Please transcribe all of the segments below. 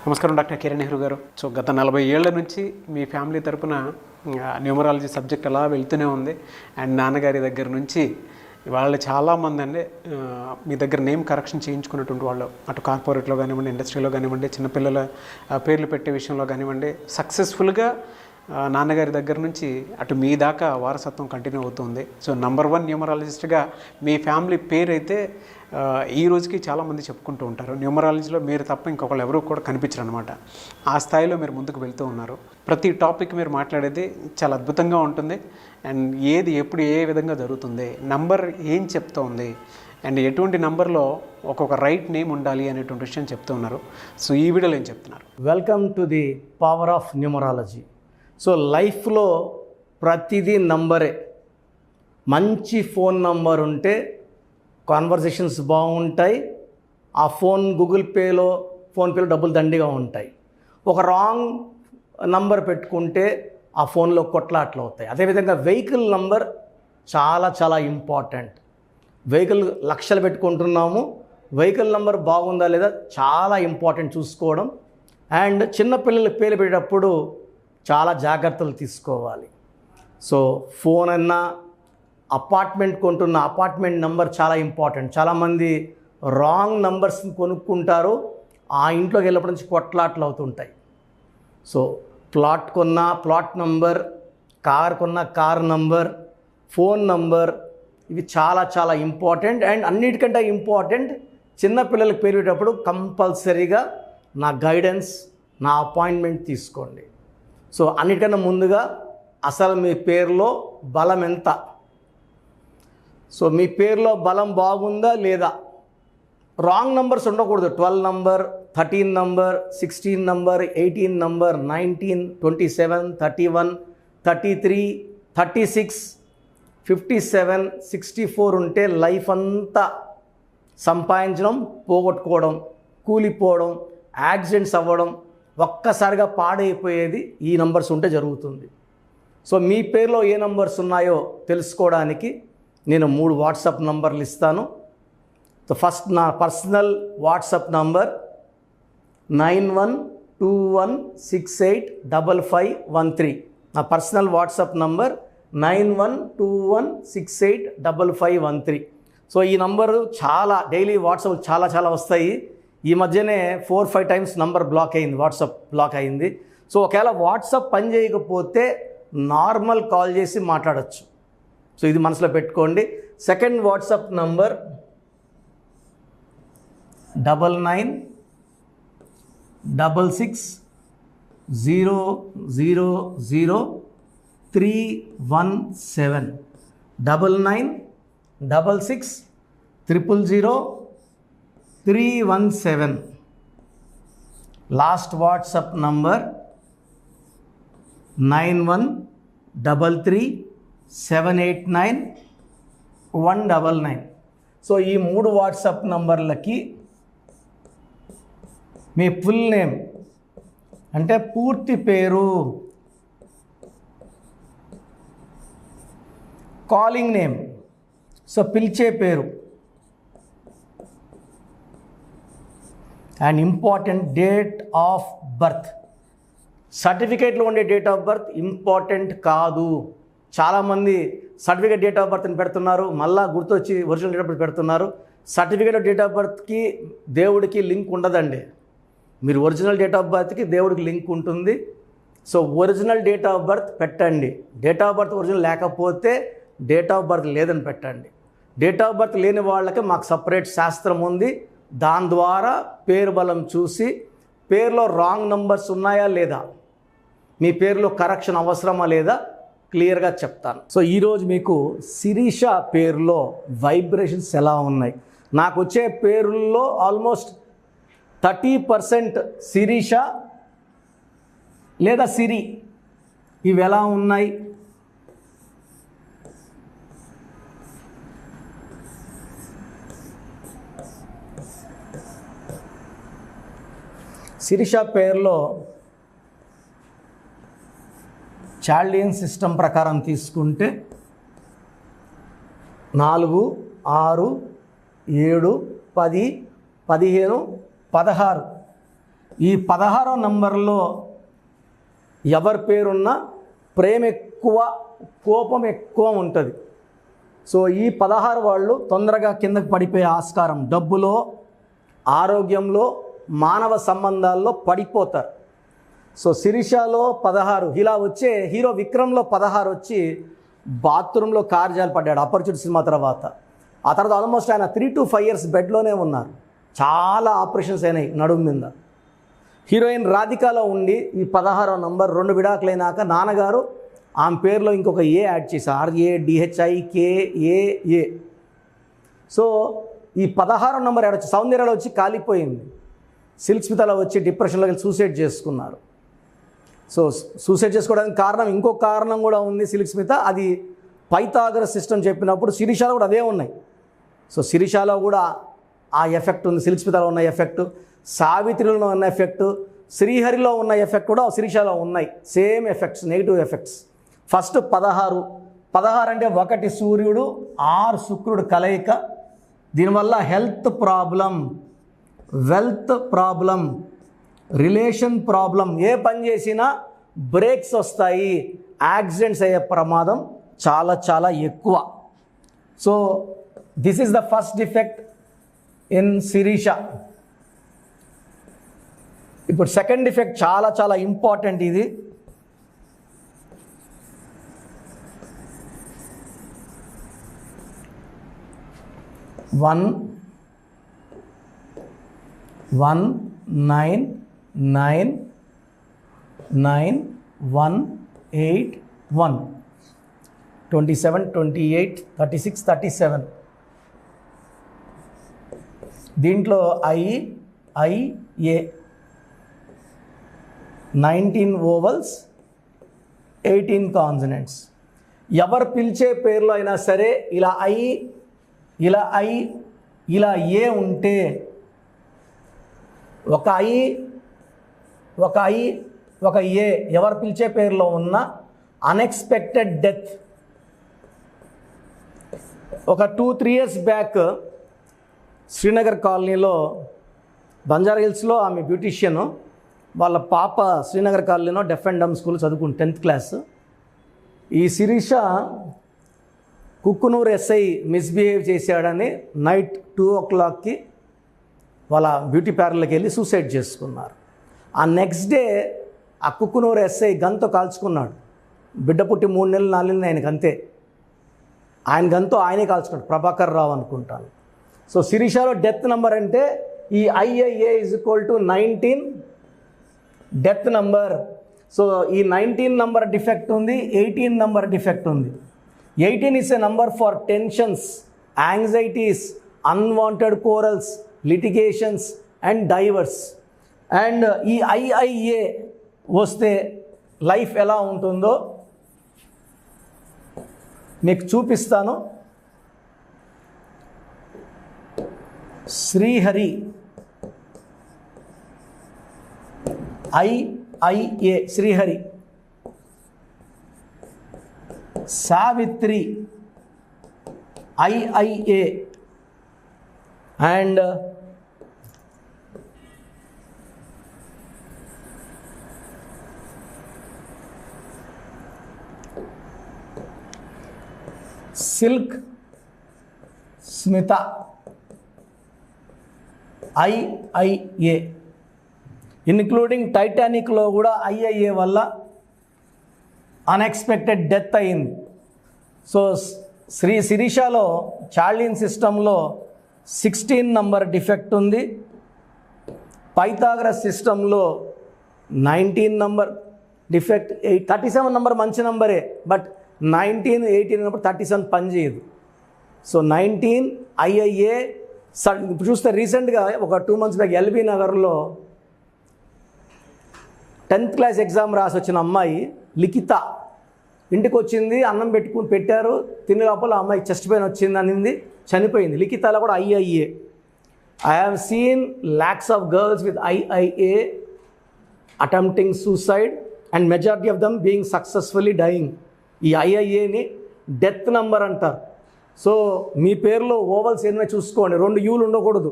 నమస్కారం డాక్టర్ కిరణ్ నెహ్రూ గారు. సో గత 40 ఏళ్ల నుంచి మీ ఫ్యామిలీ తరపున న్యూమరాలజీ సబ్జెక్ట్ అలా వెళ్తూనే ఉంది. అండ్ నాన్నగారి దగ్గర నుంచి వాళ్ళు చాలామంది అండి మీ దగ్గర నేమ్ కరెక్షన్ చేయించుకున్నటువంటి వాళ్ళు, అటు కార్పొరేట్లో కానివ్వండి, ఇండస్ట్రీలో కానివ్వండి, చిన్నపిల్లల పేర్లు పెట్టే విషయంలో కానివ్వండి, సక్సెస్ఫుల్గా నాన్నగారి దగ్గర నుంచి అటు మీ దాకా వారసత్వం కంటిన్యూ అవుతుంది. సో నంబర్ 1 న్యూమరాలజిస్ట్గా మీ ఫ్యామిలీ పేరు అయితే ఈ రోజుకి చాలామంది చెప్పుకుంటూ ఉంటారు. న్యూమరాలజీలో మీరు తప్ప ఇంకొకళ్ళు ఎవరు కూడా కనిపించరు అనమాట. ఆ స్థాయిలో మీరు ముందుకు వెళ్తూ ఉన్నారు. ప్రతి టాపిక్ మీరు మాట్లాడేది చాలా అద్భుతంగా ఉంటుంది. అండ్ ఏది ఎప్పుడు ఏ విధంగా జరుగుతుంది, నంబర్ ఏం చెప్తోంది, అండ్ ఎటువంటి నంబర్లో ఒక్కొక్క రైట్ నేమ్ ఉండాలి అనేటువంటి విషయం చెప్తూ ఉన్నారు. సో ఈ వీడియోలో ఏం చెప్తున్నారు? Welcome to the power of numerology. So లైఫ్లో ప్రతిదీ నంబరే. మంచి ఫోన్ నంబర్ ఉంటే కాన్వర్జేషన్స్ బాగుంటాయి. ఆ ఫోన్ గూగుల్ పేలో, ఫోన్పేలో డబ్బులు దండిగా ఉంటాయి. ఒక రాంగ్ నంబర్ పెట్టుకుంటే ఆ ఫోన్లో కొట్లాట్లు అవుతాయి. అదేవిధంగా వెహికల్ నంబర్ చాలా చాలా ఇంపార్టెంట్. వెహికల్ లక్షలు పెట్టుకుంటున్నాము, వెహికల్ నంబర్ బాగుందా లేదా చాలా ఇంపార్టెంట్ చూసుకోవడం. అండ్ చిన్నపిల్లలకి పేరు పెట్టేటప్పుడు చాలా జాగ్రత్తలు తీసుకోవాలి. సో ఫోన్ అన్నా, అపార్ట్మెంట్ కొంటున్న అపార్ట్మెంట్ నెంబర్ చాలా ఇంపార్టెంట్. చాలామంది రాంగ్ నంబర్స్ని కొనుక్కుంటారు, ఆ ఇంట్లోకి వెళ్ళినప్పటి నుంచి కొట్లాట్లు అవుతుంటాయి. సో ప్లాట్ కొన్న ప్లాట్ నంబర్, కార్ కొన్న కార్ నంబర్, ఫోన్ నంబర్, ఇవి చాలా చాలా ఇంపార్టెంట్. అండ్ అన్నిటికంటే ఇంపార్టెంట్, చిన్నపిల్లలకి పేరు పెట్టేటప్పుడు కంపల్సరీగా నా గైడెన్స్, నా అపాయింట్మెంట్ తీసుకోండి. సో అన్నిటికన్నా ముందుగా అసలు మీ పేరులో బలం ఎంత, సో మీ పేరులో బలం బాగుందా లేదా. రాంగ్ నంబర్స్ ఉండకూడదు. 12 నంబర్, 13 నంబర్, 16 నంబర్, 18 నంబర్, 19, 27, 31, 33, 36, 57, 64 ఉంటే లైఫ్ అంతా సంపాదించడం, పోగొట్టుకోవడం, కూలిపోవడం, యాక్సిడెంట్స్ అవ్వడం, ఒక్కసారిగా పాడైపోయేది ఈ నంబర్స్ ఉంటే జరుగుతుంది. సో మీ పేరులో ఏ నంబర్స్ ఉన్నాయో తెలుసుకోవడానికి నేను 3 వాట్సాప్ నంబర్లు ఇస్తాను. సో ఫస్ట్ నా పర్సనల్ వాట్సాప్ నంబర్ 9121685513. నా పర్సనల్ వాట్సాప్ నంబర్ 9121685513. సో ఈ నంబరు చాలా డైలీ వాట్సాప్ చాలా చాలా వస్తాయి. ఈ మధ్యనే 4-5 టైమ్స్ నంబర్ బ్లాక్ అయింది, వాట్సాప్ బ్లాక్ అయింది. సో ఒకవేళ వాట్సాప్ పని చేయకపోతే నార్మల్ కాల్ చేసి మాట్లాడచ్చు. సో ఇది మనసులో పెట్టుకోండి. Second WhatsApp number 9966000317. 9966000317. Last WhatsApp number 9133789199. So ఈ 3 వాట్సాప్ నంబర్లకి మీ ఫుల్ నేమ్ అంటే పూర్తి పేరు, కాలింగ్ నేమ్, సో పిలిచే పేరు, and important date of birth. సర్టిఫికేట్లో ఉండే డేట్ ఆఫ్ బర్త్ ఇంపార్టెంట్ కాదు. చాలామంది సర్టిఫికేట్ డేట్ ఆఫ్ బర్త్ని పెడుతున్నారు, మళ్ళీ గుర్తొచ్చి ఒరిజినల్ డేట్ ఆఫ్ బర్త్ పెడుతున్నారు. సర్టిఫికేట్ డేట్ ఆఫ్ బర్త్కి దేవుడికి లింక్ ఉండదండి. మీరు ఒరిజినల్ డేట్ ఆఫ్ బర్త్కి దేవుడికి లింక్ ఉంటుంది. So original date of birth పెట్టండి. డేట్ ఆఫ్ బర్త్ ఒరిజినల్ లేకపోతే డేట్ ఆఫ్ బర్త్ లేదని పెట్టండి. డేట్ ఆఫ్ బర్త్ లేని వాళ్ళకి మాకు సపరేట్ శాస్త్రం ఉంది. దాని ద్వారా పేరు బలం చూసి పేరులో రాంగ్ నంబర్స్ ఉన్నాయా లేదా, మీ పేరులో కరెక్షన్ అవసరమా లేదా క్లియర్గా చెప్తాను. సో ఈరోజు మీకు శిరీష పేరులో వైబ్రేషన్స్ ఎలా ఉన్నాయి. నాకు వచ్చే పేరుల్లో ఆల్మోస్ట్ 30% శిరీష లేదా సిరి, ఇవి ఎలా ఉన్నాయి. శిరీష పేరులో చాల్డియన్ సిస్టమ్ ప్రకారం తీసుకుంటే 4, 6, 7, 10, 15, 16 ఈ 16వ నంబర్లో ఎవరి పేరున్నా ప్రేమ ఎక్కువ, కోపం ఎక్కువ ఉంటుంది. సో ఈ 16 వాళ్ళు తొందరగా కిందకి పడిపోయే ఆస్కారం, డబ్బులో, ఆరోగ్యంలో, మానవ సంబంధాల్లో పడిపోతారు. సో శిరీషలో 16, ఇలా వచ్చే హీరో విక్రమ్లో 16 వచ్చి బాత్రూంలో కారు పడ్డాడు అపరిచిత సినిమా తర్వాత. ఆ తర్వాత ఆల్మోస్ట్ ఆయన 3 to 5 years బెడ్లోనే ఉన్నారు. చాలా ఆపరేషన్స్ అయినాయి నడుము మీద. హీరోయిన్ రాధికాలో ఉండి ఈ 16వ నంబర్ 2 విడాకులైనాక నాన్నగారు ఆమె పేరులో ఇంకొక ఏ యాడ్ చేశారు, RADHIKAA. సో ఈ 16వ నంబర్ యాడ్ వచ్చి సౌందర్యలో వచ్చి కాలిపోయింది. సిల్క్ స్మితలో వచ్చి డిప్రెషన్లోకి వెళ్ళి సూసైడ్ చేసుకున్నారు. సో సూసైడ్ చేసుకోవడానికి కారణం, ఇంకో కారణం కూడా ఉంది సిల్క్ స్మిత. అది పైథాగరస్ సిస్టమ్ చెప్పినప్పుడు శిరీషలో కూడా అదే ఉన్నాయి. సో శిరీషలో కూడా ఆ ఎఫెక్ట్ ఉంది, సిల్క్ స్మితలో ఉన్న ఎఫెక్ట్, సావిత్రిలో ఉన్న ఎఫెక్ట్, శ్రీహరిలో ఉన్న ఎఫెక్ట్ కూడా శిరీషలో ఉన్నాయి. Same effects, negative effects. First 16 అంటే 1 సూర్యుడు 6 శుక్రుడు కలయిక. దీనివల్ల health problem, wealth problem, relation problem, ఏ పని చేసినా బ్రేక్స్ వస్తాయి, యాక్సిడెంట్స్ అయ్యే ప్రమాదం చాలా చాలా ఎక్కువ. So this is the first defect in Shirisha. ఇప్పుడు సెకండ్ డిఫెక్ట్ చాలా చాలా ఇంపార్టెంట్. ఇది వన్ 9 9 9 1 8 1 27 28 36 37. దీంట్లో IA 19 ఓవల్స్ 18 కాన్సనెంట్స్. ఎవరు పిలిచే పేర్లో అయినా సరే ఇలా ఇలా ఏ ఉంటే ఒక ఏ ఎవరు పిలిచే పేరులో ఉన్న అన్ఎక్స్పెక్టెడ్ డెత్. ఒక 2-3 years బ్యాక్ శ్రీనగర్ కాలనీలో, బంజారా హిల్స్లో ఆమె బ్యూటీషియన్, వాళ్ళ పాప శ్రీనగర్ కాలనీలో డెఫ్ అండ్ డమ్ స్కూల్ చదువుకుంది 10th class. ఈ శిరీష కుక్కునూరు SI మిస్బిహేవ్ చేశాడని నైట్ 2 o'clockకి వాళ్ళ బ్యూటీ పార్లర్కి వెళ్ళి సూసైడ్ చేసుకున్నారు. ఆ నెక్స్ట్ డే ఆ కుక్కునూరు SI గన్తో కాల్చుకున్నాడు. బిడ్డ పుట్టి 3 నెలలు 4 నెలలు ఆయనకు అంతే. ఆయన గన్తో ఆయనే కాల్చుకున్నాడు, ప్రభాకర్ రావు అనుకుంటాను. సో శిరీషలో డెత్ నెంబర్ అంటే ఈ IA = 19 డెత్ నెంబర్. సో ఈ 19 నెంబర్ డిఫెక్ట్ ఉంది, 18 నెంబర్ డిఫెక్ట్ ఉంది. 18 is a number for tensions, anxieties, unwanted quarrels, litigations and divorce. And ఈ IA వస్తే లైఫ్ ఎలా ఉంటుందో మీకు చూపిస్తాను. Srihari IA Srihari, Savitri IA and Silk Smitha IA, including టైటానిక్లో కూడా IA వల్ల అన్ఎక్స్పెక్టెడ్ డెత్ అయింది. సో శిరీషలో చార్లిన్ సిస్టంలో 16 నెంబర్ డిఫెక్ట్ ఉంది. పైథాగరస్ సిస్టంలో 19 నెంబర్ డిఫెక్ట్. 37 నెంబర్ మంచి నెంబరే, బట్ 19 18 ఉన్నప్పుడు 37 పనిచేయదు. So 19 IA. ఇప్పుడు చూస్తే రీసెంట్గా ఒక 2 months బ్యాక్ LB నగర్లో 10th class ఎగ్జామ్ రాసి వచ్చిన అమ్మాయి లిఖిత ఇంటికి వచ్చింది, అన్నం పెట్టారు, తినే లోపల అమ్మాయి చెస్ట్ పెయిన్ వచ్చింది అనింది, చనిపోయింది. లిఖితలో కూడా IA. I have seen lakhs of girls with IA attempting suicide and majority of them being successfully dying. ఈ IIAని డెత్ నెంబర్ అంటారు. సో మీ పేరులో ఓవల్స్ ఏమైనా చూసుకోండి, 2 U'లు ఉండకూడదు,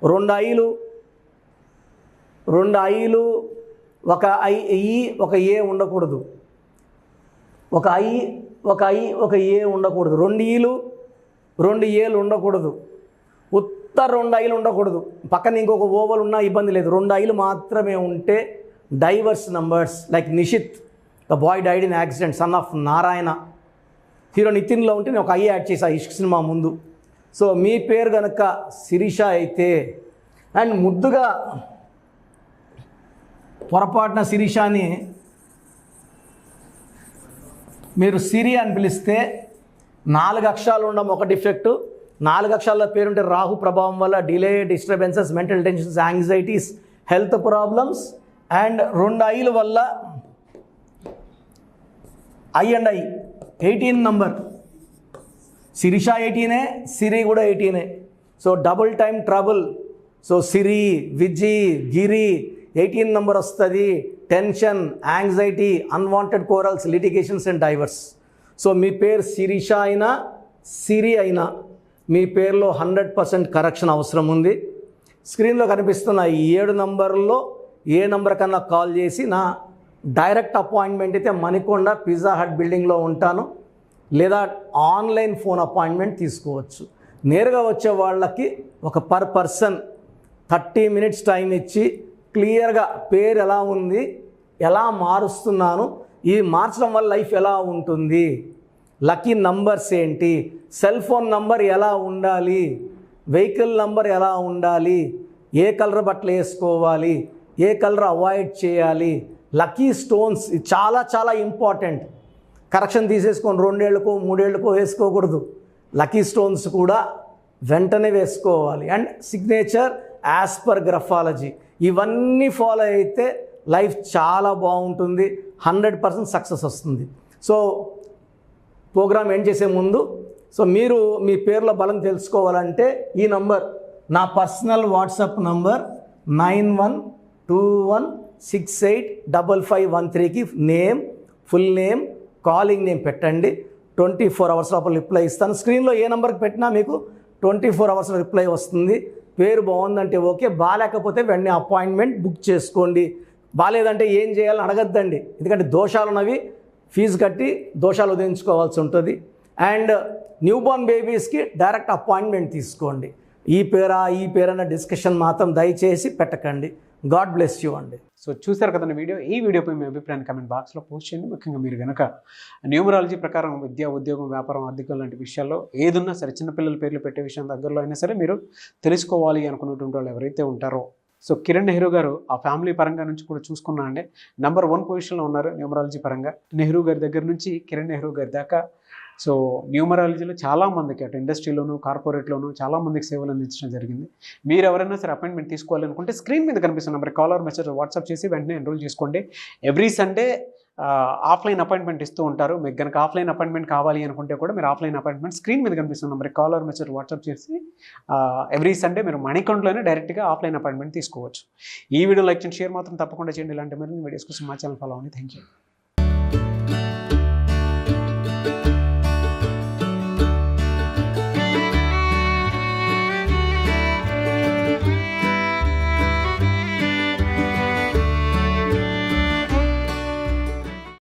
2 I'లు 2 ఐలు, ఒక ఈ ఒక ఏ ఉండకూడదు. ఒక ఏ ఉండకూడదు. 2 ఈలు 2 ఏలు ఉండకూడదు. 2 ఐలు ఉండకూడదు. పక్కన ఇంకొక ఓవల్ ఉన్నా ఇబ్బంది లేదు. 2 ఐలు మాత్రమే ఉంటే divorce numbers. Like Nishith, the boy died in accident, son of Narayana. Hero నితిన్లో ఉంటే నేను ఒక ఐ యాడ్ చేసా ఇష్క్ సినిమా ముందు. సో మీ పేరు కనుక శిరీష అయితే, అండ్ ముద్దుగా పొరపాటున శిరీషాని మీరు సిరి అని పిలిస్తే 4 అక్షరాలు ఉండడం ఒక డిఫెక్టు. 4 అక్షరాల పేరుంటే రాహు ప్రభావం వల్ల delay, disturbances, mental tensions, anxieties, health problems. And 2 ఐల వల్ల ఐ 18 నంబర్. శిరీష 18, సిరి కూడా 18. So double time trouble. So Siri, Viji, Giri 18 number వస్తుంది. Tension, anxiety, unwanted quarrels, litigations and divorce. So మీ పేరు శిరీష అయినా సిరి అయినా మీ పేరులో 100% కరెక్షన్ అవసరం ఉంది. స్క్రీన్లో కనిపిస్తున్న ఈ 7 నంబర్లో ఏ నంబర్ కన్నా కాల్ చేసి నా డైరెక్ట్ అపాయింట్మెంట్ అయితే మణికొండ పిజ్జా హట్ బిల్డింగ్లో ఉంటాను, లేదా ఆన్లైన్ ఫోన్ అపాయింట్మెంట్ తీసుకోవచ్చు. నేరుగా వచ్చే వాళ్ళకి ఒక పర్ పర్సన్ 30 మినిట్స్ టైం ఇచ్చి క్లియర్గా పేరు ఎలా ఉంది, ఎలా మారుస్తున్నాను, ఈ మార్చడం వల్ల లైఫ్ ఎలా ఉంటుంది, లక్కీ నంబర్స్ ఏంటి, సెల్ ఫోన్ నంబర్ ఎలా ఉండాలి, వెహికల్ నంబర్ ఎలా ఉండాలి, ఏ కలర్ బట్టలు వేసుకోవాలి, ఏ కలర్ అవాయిడ్ చేయాలి, లక్కీ స్టోన్స్ చాలా చాలా ఇంపార్టెంట్. కరెక్షన్ తీసేసుకొని 2 ఏళ్ళకో 3 ఏళ్ళకో వేసుకోకూడదు. లక్కీ స్టోన్స్ కూడా వెంటనే వేసుకోవాలి. And signature as per graphology, ఇవన్నీ ఫాలో అయితే లైఫ్ చాలా బాగుంటుంది, 100% సక్సెస్ వస్తుంది. సో ప్రోగ్రామ్ ఎండ్ చేసే ముందు మీరు మీ పేర్ల బలం తెలుసుకోవాలంటే ఈ నంబర్, నా పర్సనల్ వాట్సాప్ నంబర్ 9121685513కి name, full name, calling name పెట్టండి. 24 అవర్స్ లోపల రిప్లై ఇస్తాను. స్క్రీన్లో ఏ నెంబర్కి పెట్టినా మీకు 24 అవర్స్లో రిప్లై వస్తుంది. పేరు బాగుందంటే ఓకే, బాగాలేకపోతే వెంటనే అపాయింట్మెంట్ బుక్ చేసుకోండి. బాగాలేదంటే ఏం చేయాలని అడగద్దండి, ఎందుకంటే దోషాలు ఉన్నవి ఫీజు కట్టి దోషాలు ఉదయించుకోవాల్సి ఉంటుంది. అండ్ న్యూబార్న్ బేబీస్కి డైరెక్ట్ అపాయింట్మెంట్ తీసుకోండి. ఈ పేరన్న డిస్కషన్ మాత్రం దయచేసి పెట్టకండి. గాడ్ బ్లెస్ యూ అండి. సో చూశారు కదండి వీడియో. ఈ వీడియోపై మీ అభిప్రాయాన్ని కామెంట్ బాక్స్లో పోస్ట్ చేయండి. ముఖ్యంగా మీరు కనుక న్యూమరాలజీ ప్రకారం విద్య, ఉద్యోగం, వ్యాపారం, ఆర్థికం లాంటి విషయాల్లో ఏదున్నా సరే, చిన్నపిల్లల పేర్లు పెట్టే విషయం దగ్గరలో అయినా సరే మీరు తెలుసుకోవాలి అనుకున్నటువంటి వాళ్ళు ఎవరైతే ఉంటారో, సో కిరణ్ నెహ్రూ గారు ఆ ఫ్యామిలీ పరంగా నుంచి కూడా చూసుకున్నా అండి నంబర్ 1 పొజిషన్లో ఉన్నారు న్యూమరాలజీ పరంగా. నెహ్రూ గారి దగ్గర నుంచి కిరణ్ నెహ్రూ గారి దాకా సో న్యూమరాలజీలో చాలామందికి అటు ఇండస్ట్రీలోను, కార్పొరేట్లోను చాలామందికి సేవలు అందించడం జరిగింది. మీరు ఎవరైనా సరే అపాయింట్మెంట్ తీసుకోవాలనుకుంటే స్క్రీన్ మీద కనిపిస్తున్న number call or message WhatsApp చేసి వెంటనే ఎన్రోల్ చేసుకోండి. ఎవ్రీ సండే ఆఫ్లైన్ అపాయింట్మెంట్ ఇస్తూ ఉంటారు. మీకు కనుక ఆఫ్లైన్ అపాయింట్మెంట్ కావాలి అనుకుంటే కూడా మీరు ఆఫ్లైన్ అపాయింట్మెంట్ స్క్రీన్ మీద కనిపిస్తున్న number call or message WhatsApp చేసి ఎవ్రీ సండే మీరు మణికొండలోనే డైరెక్ట్గా ఆఫ్లైన్ అపాయింట్మెంట్ తీసుకోవచ్చు. ఈ వీడియో లైక్ చేయండి, షేర్ మాత్రం తప్పకుండా చేయండి. ఇలాంటి మరిన్ని వీడియోస్ కోసం మా ఛానల్ ఫాలో అవ్వండి. Thank you.